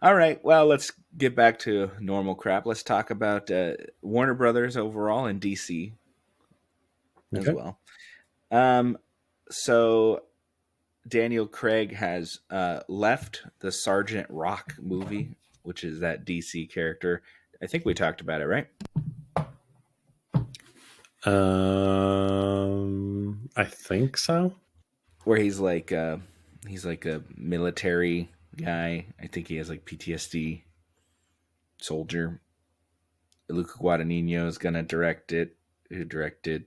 All right. Well, let's get back to normal crap. Let's talk about Warner Brothers overall and DC as Okay. well. Um, so Daniel Craig has left the Sergeant Rock movie, which is that DC character. I think we talked about it, right? I think so. Where he's like a military guy. I think he has like PTSD. Soldier. Luca Guadagnino is gonna direct it. Who directed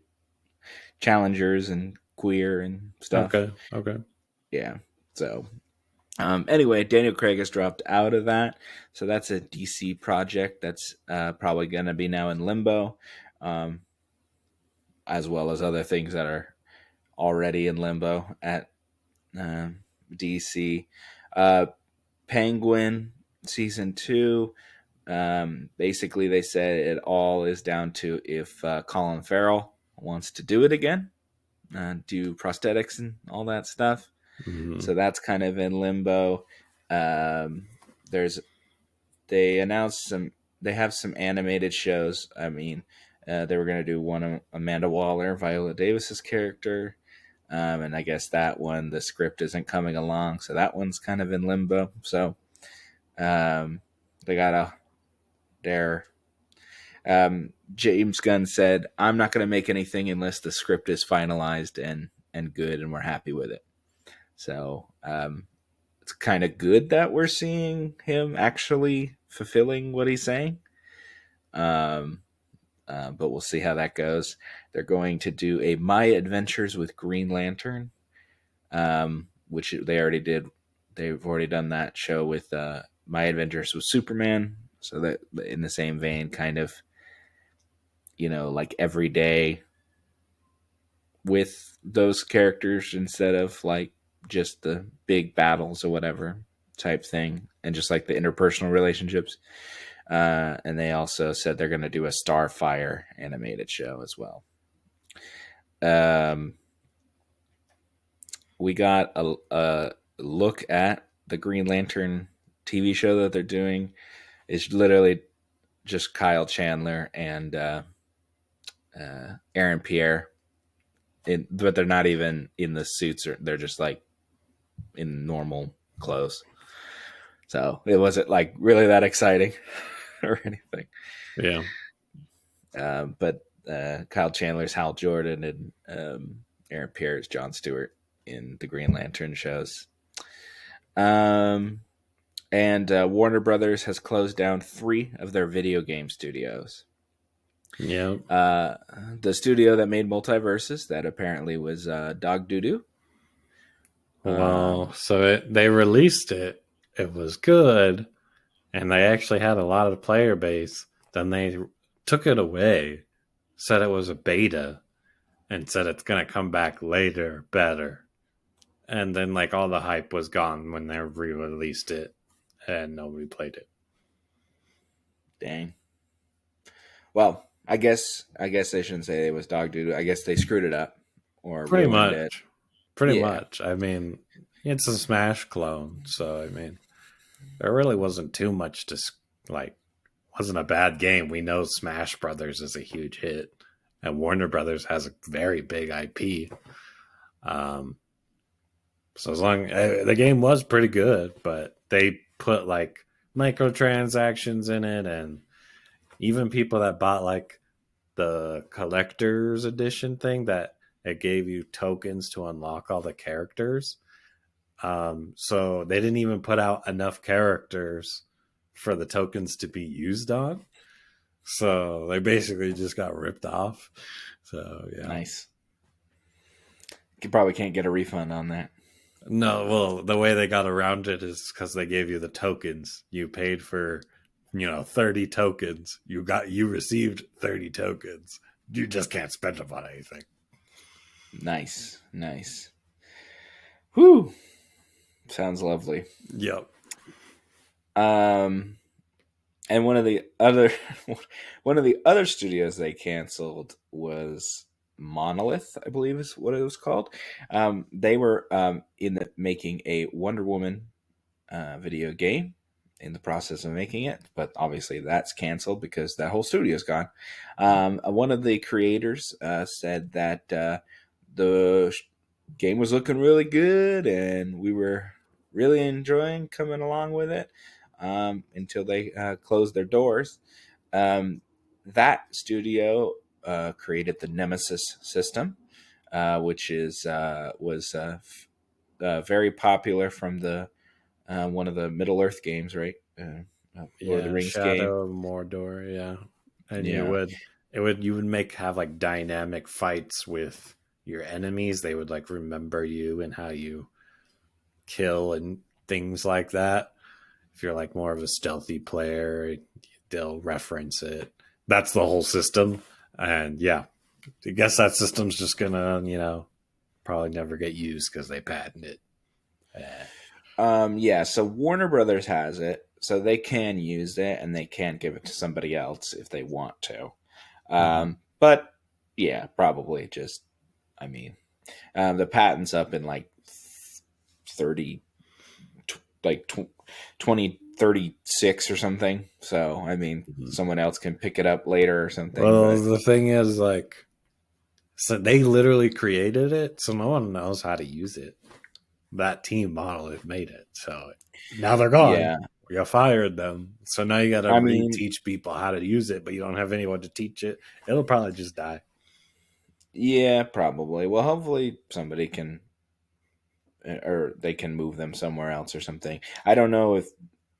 Challengers and Queer and stuff. Okay. Okay. Yeah. So anyway, Daniel Craig has dropped out of that, so that's a DC project that's probably going to be now in limbo, um, as well as other things that are already in limbo at DC. Uh, Penguin season 2. Basically, they said it all is down to if Colin Farrell wants to do it again, do prosthetics and all that stuff. Mhm. So that's kind of in limbo. There's they announced some. They have some animated shows. I mean, they were going to do one of Amanda Waller, Viola Davis's character, and I guess that one the script isn't coming along, so that one's kind of in limbo. So they got a their James Gunn said, "I'm not going to make anything unless the script is finalized and good, and we're happy with it." So it's kind of good that we're seeing him actually fulfilling what he's saying. Um, but we'll see how that goes. They're going to do a My Adventures with Green Lantern, which they already did. They've already done that show with My Adventures with Superman. So that in the same vein, kind of, like every day with those characters instead of like just the big battles or whatever type thing, and just like the interpersonal relationships. And they also said they're going to do a Starfire animated show as well. Um, we got a look at the Green Lantern TV show that they're doing. It's literally just Kyle Chandler and Aaron Pierre, but they're not even in the suits, or they're just like in normal clothes. So it wasn't like really that exciting or anything. Yeah. But Kyle Chandler's Hal Jordan and Aaron Pierre's John Stewart in the Green Lantern shows. Um, and Warner Brothers has closed down 3 of their video game studios. Yeah. Uh, the studio that made Multiverses, that apparently was Dog Doo Doo. Well, they released it. It was good, and they actually had a lot of player base. Then they took it away, said it was a beta, and said it's gonna come back later, better. And then like all the hype was gone when they re-released it, and nobody played it. Dang. Well, I guess they shouldn't say it was Dog Doo Doo. I guess they screwed it up or Pretty ruined it. much. Pretty Yeah. much. I mean, it's a Smash clone, so I mean, there really wasn't too much to like. Wasn't a bad game. We know Smash Brothers is a huge hit, and Warner Brothers has a very big IP. Um, so as long the game was pretty good, but they put like microtransactions in it, and even people that bought like the collector's edition thing that it gave you tokens to unlock all the characters. So they didn't even put out enough characters for the tokens to be used on. So they basically just got ripped off. So yeah. Nice. You probably can't get a refund on that. No, well, the way they got around it is because they gave you the tokens. You paid for, 30 tokens. You received 30 tokens. You just can't spend them on anything. Nice. Nice. Whew. Sounds lovely. Yep. Um, and one of the other studios they canceled was Monolith, I believe is what it was called. They were making a Wonder Woman video game. in the process of making it, but obviously that's canceled because that whole studio's gone. One of the creators said that the game was looking really good, and we were really enjoying coming along with it until they closed their doors. Um, that studio created the Nemesis system, which is was very popular from the one of the Middle Earth games, right? Lord of the Yeah, Rings game. Shadow of Mordor, yeah. And Yeah, you would make have like dynamic fights with your enemies. They would like remember you and how you kill and things like that. If you're like more of a stealthy player, they'll reference it. That's the whole system. And yeah, I guess that system's just gonna, probably never get used because they patent it. Eh. yeah. So Warner Brothers has it, so they can use it, and they can give it to somebody else if they want to. Mhm. But yeah, probably just. I mean, the patent's up in like 30, like 2036 or something. So I mean, Mhm. someone else can pick it up later or something. Well, But the thing is, like, so they literally created it, so no one knows how to use it. That team model it made it, so now they're gone. yeah, You fired them, so now you got to I mean, reteach people how to use it, but you don't have anyone to teach it. It'll probably just die. yeah, probably. Well, hopefully somebody can, or they can move them somewhere else or something. I don't know if,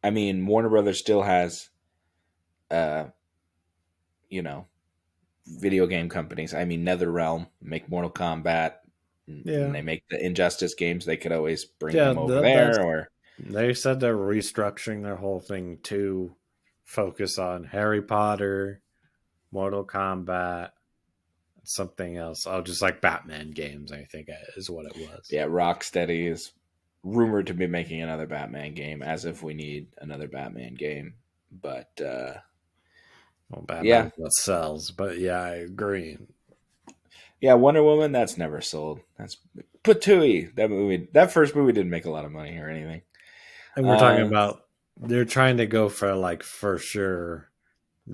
I mean, Warner Brothers still has, uh, you know, video game companies. I mean, NetherRealm make Mortal Kombat, and Yeah, they make the Injustice games. They could always bring yeah. them over That's there, or they said they're restructuring their whole thing to focus on Harry Potter, Mortal Kombat, something else. Oh, just like Batman games. I think is what it was. yeah, Rocksteady is rumored to be making another Batman game, as if we need another Batman game. But Well, yeah, Batman's what sells, but yeah, I agree. yeah, Wonder Woman that's never sold. That's Patooey. That movie, that first movie didn't make a lot of money or anything. And we're talking Um, about they're trying to go for like for sure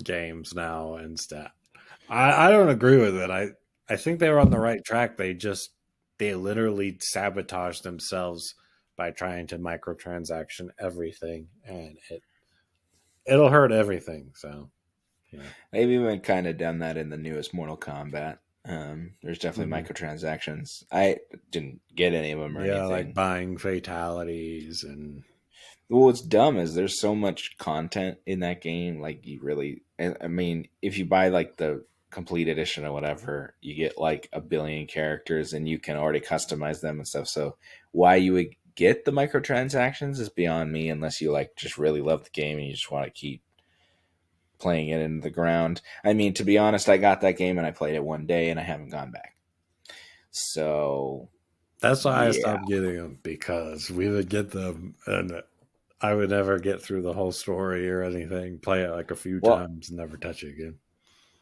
games now instead. I don't agree with it. I think they were on the right track. They literally sabotaged themselves by trying to microtransaction everything, and it'll hurt everything. So yeah, they've even kind of done that in the newest Mortal Kombat. There's definitely hmm microtransactions. I didn't get any of them or yeah, like anything. buying fatalities and Well, what's dumb is there's so much content in that game. Like you really, I mean, if you buy like the complete edition or whatever, you get like a billion characters, and you can already customize them and stuff. So why you would get the microtransactions is beyond me, unless you like just really love the game and you just want to keep playing it into the ground. I mean, to be honest, I got that game and I played it one day and I haven't gone back. So that's why I yeah. stopped getting them because we would get them and I would never get through the whole story or anything. Play it like a few Well, times and never touch it again.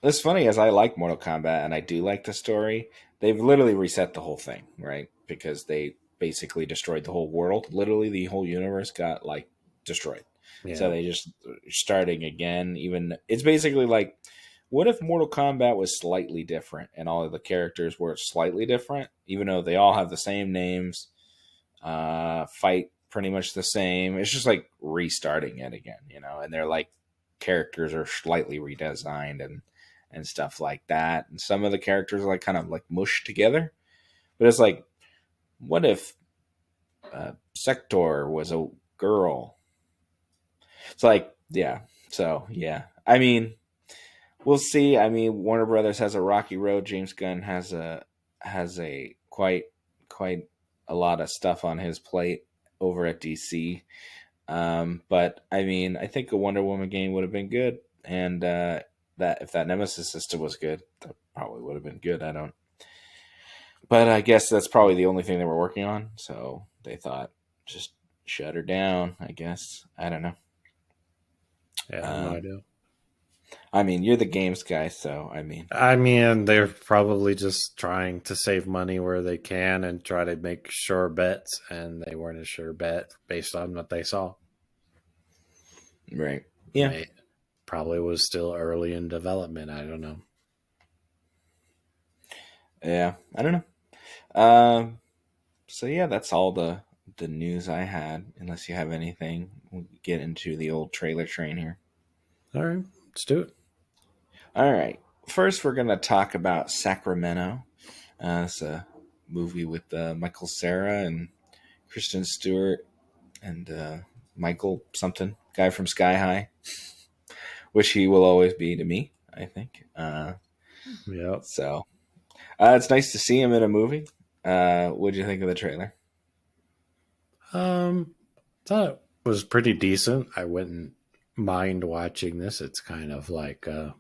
it's funny as I like Mortal Kombat and I do like the story. They've literally reset the whole thing, right? Because they basically destroyed the whole world. Literally, the whole universe got like destroyed. So Yeah, they just starting again. Even it's basically like, what if Mortal Kombat was slightly different and all of the characters were slightly different, even though they all have the same names, fight pretty much the same. It's just like restarting it again, and they're like characters are slightly redesigned and stuff like that. And some of the characters are like kind of like mushed together. But it's like, what if Sector was a girl? It's like, yeah. So yeah, I mean, we'll see. I mean, Warner Brothers has a rocky road. James Gunn has a quite a lot of stuff on his plate over at DC. But I mean, I think a Wonder Woman game would have been good, and that if that Nemesis system was good, that probably would have been good. I don't, but I guess that's probably the only thing they were working on. So they thought just shut her down. I guess I don't know. yeah, I have no Um, idea. I mean, you're the games guy, so I mean, I mean, they're probably just trying to save money where they can and try to make sure bets, and they weren't a sure bet based on what they saw. Right. Yeah. May Probably was still early in development. I don't know. Yeah. I don't know. So yeah, that's all the news I had. Unless you have anything, we'll get into the old trailer train here. All right, let's do it. All right. First, we're gonna talk about Sacramento. It's a movie with Michael Cera and Kristen Stewart and Michael something guy from Sky High, which he will always be to me. I think. Yep. So it's nice to see him in a movie. What'd you think of the trailer? Um, Thought it was pretty decent. I wouldn't mind watching this. It's kind of like I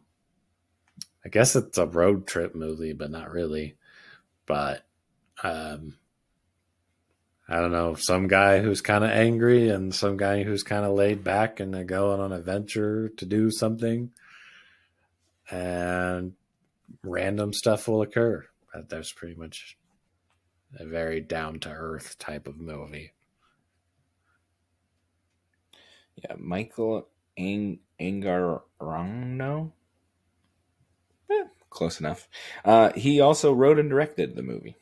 guess it's a road trip movie, but not really. But um, I don't know, some guy who's kind of angry and some guy who's kind of laid back, and they go on an adventure to do something, and random stuff will occur. But that's pretty much a very down to earth type of movie. Yeah, Michael Angarano. Close enough. He also wrote and directed the movie,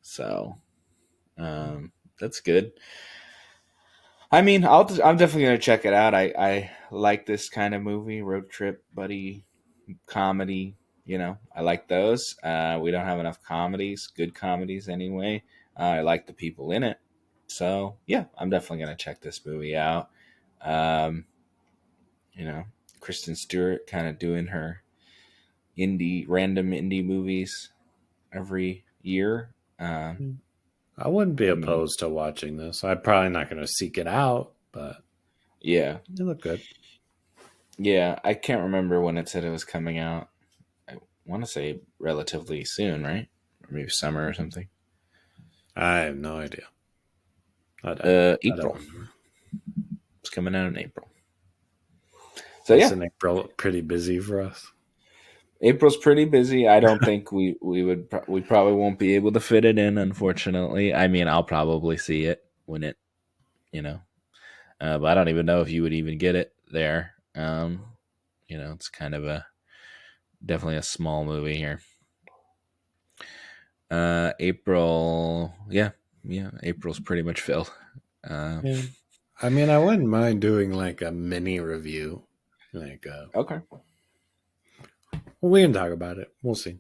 so that's good. I mean, I'm definitely gonna check it out. I like this kind of movie, road trip buddy comedy. I like those. We don't have enough comedies, good comedies anyway. I like the people in it, so yeah, I'm definitely gonna check this movie out. Um, you know, Kristen Stewart kind of doing her random indie movies every year. I wouldn't be I mean, opposed to watching this. I'm probably not going to seek it out, but yeah, it looked good. yeah. I can't remember when it said it was coming out. I want to say relatively soon, right? Or maybe summer or something. I have no idea. I don't April. remember. It's coming out in April. So yeah, Wasn't April pretty busy for us? April's pretty busy. I don't think we probably won't be able to fit it in, unfortunately. I mean, I'll probably see it when it, you know, but I don't even know if you would even get it there. It's kind of a definitely a small movie here. April, yeah, yeah, April's pretty much filled. Uh, Yeah. I mean, I wouldn't mind doing like a mini review. Like, okay, well, we can talk about it. We'll see.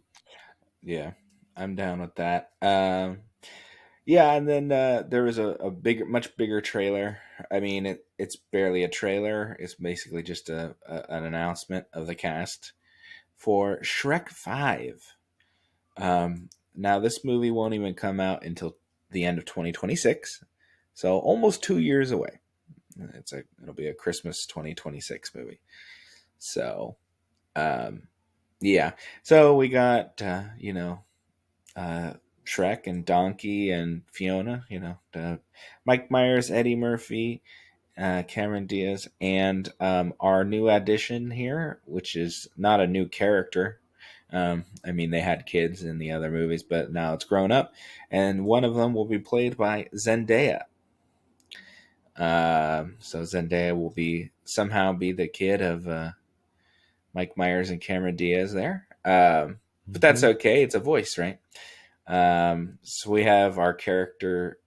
yeah, I'm down with that. Yeah, and then there was a bigger, much bigger trailer. I mean, it's barely a trailer. It's basically just an announcement of the cast for Shrek 5. Now this movie won't even come out until the end of 2026, so almost 2 years away. It'll be a Christmas 2026 movie. So, um, yeah. So we got uh, Shrek and Donkey and Fiona. Mike Myers, Eddie Murphy, Cameron Diaz, and our new addition here, which is not a new character. I mean, they had kids in the other movies, but now it's grown up, and one of them will be played by Zendaya. So Zendaya will somehow be the kid of Mike Myers and Cameron Diaz there. But that's Hmm. okay. It's a voice, right? So we have our character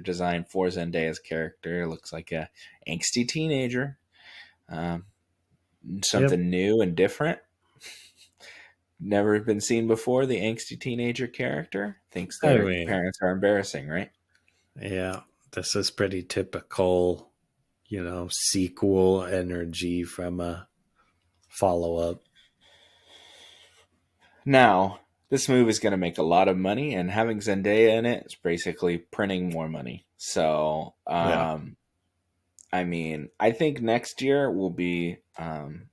design for Zendaya's character. It looks like a angsty teenager. Um, Yep. Something new and different. Never been seen before. The angsty teenager character thinks I their mean, parents are embarrassing, right? yeah, this is pretty typical, sequel energy from a follow up. Now, this movie is going to make a lot of money, and having Zendaya in it is basically printing more money. So, Yeah. I mean, I think next year will be,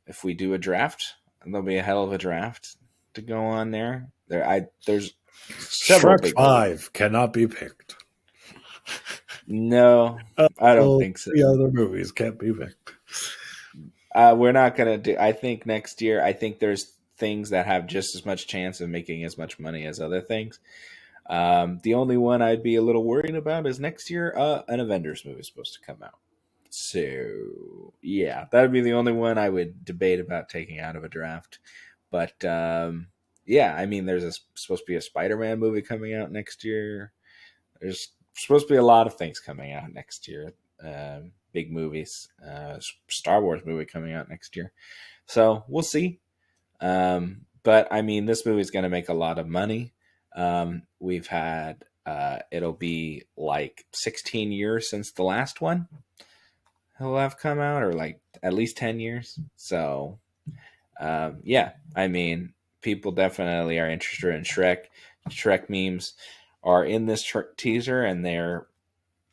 if we do a draft, there'll be a hell of a draft to go on there. There's several Shrek big movies. 5 cannot be picked. No, I don't Oh, think so. the other movies can't be picked. We're not gonna do. I think next year. I think there's things that have just as much chance of making as much money as other things. The only one I'd be a little worried about is next year. An Avengers movie is supposed to come out, So yeah, that would be the only one I would debate about taking out of a draft. But yeah, I mean, there's supposed to be a Spider-Man movie coming out next year. There's supposed to be a lot of things coming out next year. Big movies. Star Wars movie coming out next year. So we'll see. But I mean, this movie is going to make a lot of money. We've had it'll be like 16 years since the last one will have come out, or like at least 10 years. So yeah, I mean, people definitely are interested in Shrek. Shrek memes are in this teaser, and they're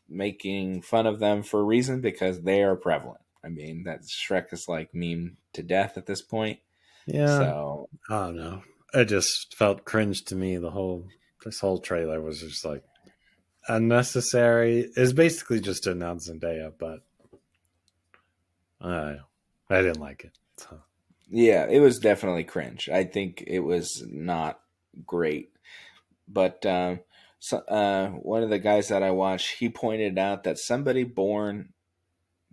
making fun of them for a reason, because they are prevalent. I mean, that Shrek is like meme to death at this point. Yeah, So I don't know. It just felt cringe to me. This whole trailer was just like unnecessary. It's basically just to announce Zendaya, but I didn't like it. So. yeah, it was definitely cringe. I think it was not great. But one of the guys that I watched, he pointed out that somebody born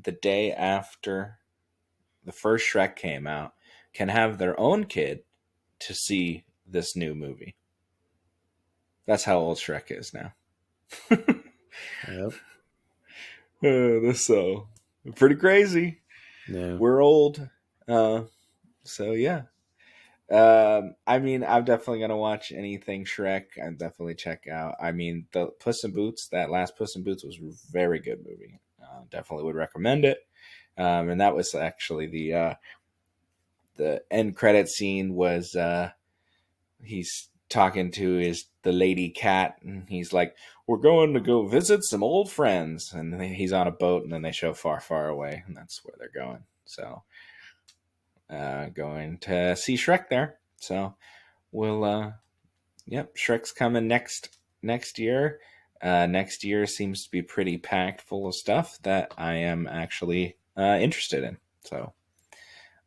the day after the first Shrek came out can have their own kid to see this new movie. That's how old Shrek is now. Yep. So pretty crazy. Yeah. We're old. So yeah. I mean, I'm definitely gonna watch anything Shrek. I'm definitely check out. I mean, the Puss in Boots, that last Puss in Boots was a very good movie. Definitely would recommend it. And that was actually the end credit scene was he's talking to the lady cat, and he's like, "We're going to go visit some old friends," and he's on a boat, and then they show far, far away, and that's where they're going. So, going to see Shrek there. So we'll, yep, Shrek's coming next year. Next year seems to be pretty packed full of stuff that I am actually interested in. So,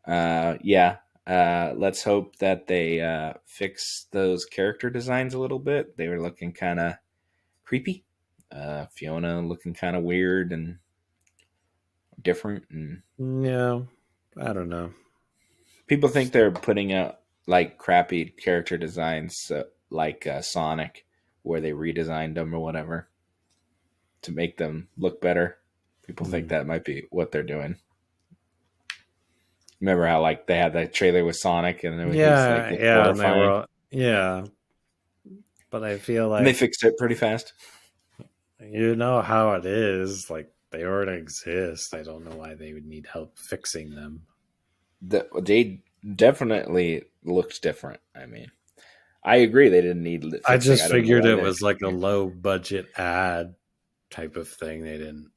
yeah, let's hope that they fix those character designs a little bit. They were looking kind of creepy. Fiona looking kind of weird and different, and Yeah. I don't know. people think they're putting out like crappy character designs, like Sonic, where they redesigned them or whatever to make them look better. People think that might be what they're doing. Remember how like they had that trailer with Sonic, and he's like Yeah, looked yeah, and they horrifying, were yeah, but I feel and they like fixed it pretty fast. you know how it is. Like they already exist. I don't know why they would need help fixing them. They definitely looked different. I mean, I agree they didn't need I fixing. just I don't know figured why it they. was like a low budget ad type of thing. They didn't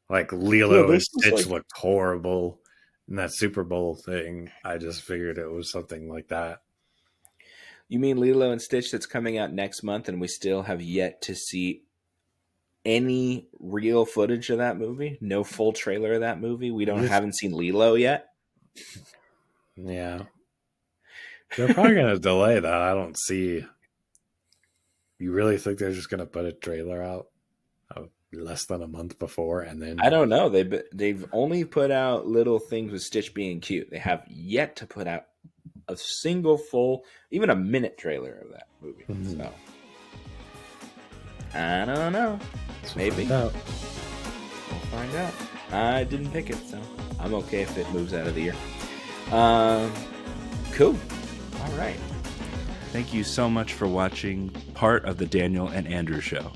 like Lilo and This was Stitch like, looked horrible in that Super Bowl thing. I just figured it was something like that. you mean Lilo and Stitch that's coming out next month, and we still have yet to see any real footage of that movie? No full trailer of that movie. We don't Just haven't seen Lilo yet. yeah, they're probably gonna delay that. I don't see. You really think they're just gonna put a trailer out less than a month before and I then don't know. They've only put out little things with Stitch being cute. They have yet to put out a single full, even a minute trailer of that movie. So I don't know. Maybe find out. we'll find out. I didn't pick it, so I'm okay if it moves out of the year. Cool. All right. Thank you so much for watching part of the Daniel and Andrew Show.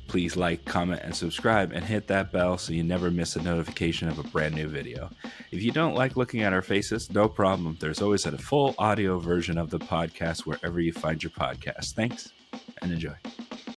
Please like, comment, and subscribe, and hit that bell so you never miss a notification of a brand new video. If you don't like looking at our faces, no problem. There's always a full audio version of the podcast wherever you find your podcast. Thanks, and enjoy.